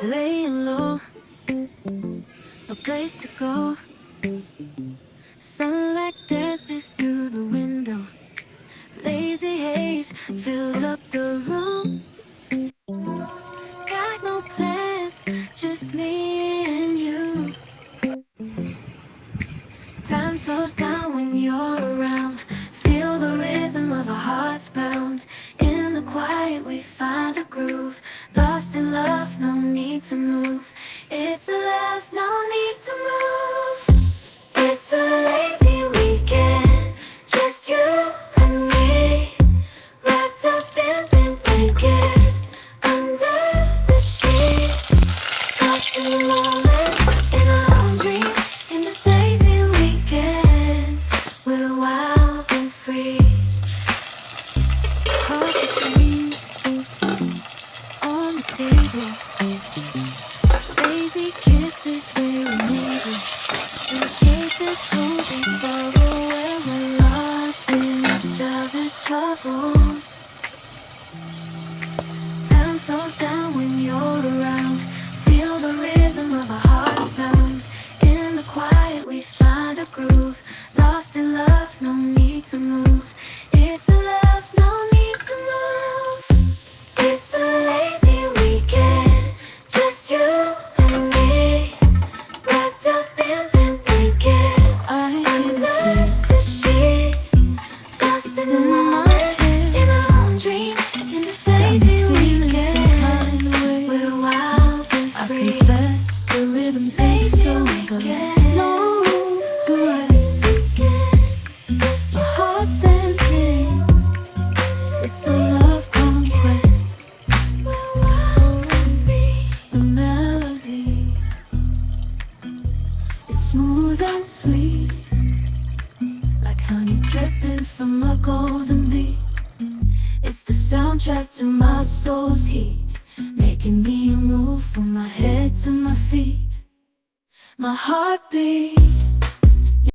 laying low, no place to go. Sunlight dances through the window. Lazy haze filled up the room. Got no plans, just me and you. Time slows down when you're around. Feel the rhythm of our hearts pound. In the quiet we find a groove. Lost in love, no need to move. It's a love, no need to move. It's a lazy weekend, just you and me. Wrapped up in pink blankets, under the sheets. Lost in the moment, in our own dream. In this lazy weekend, we're wild and free. Coffee creams on the table, lazy kisses where we need it. To escape this cozy bubble where we're lost in each other's troubles. Time slows down when you're around. Feel the rhythm of our hearts pound. In the quiet we find a groove. Lost in love, no need to move. It's a love, no need to move. It's a lazy weekend, just you and me. Wrapped up in pink blankets, under the sheets. Lost in the moment, in our own dream. In this lazy weekend, we're wild and free. I confess the rhythm takes over. No to rest, my heart's dancing. It's a love conquest. The melody, it's smooth and sweet, like honey dripping from a golden bee. It's the soundtrack to my soul's heat, making me move from my head to my feet. My heartbeat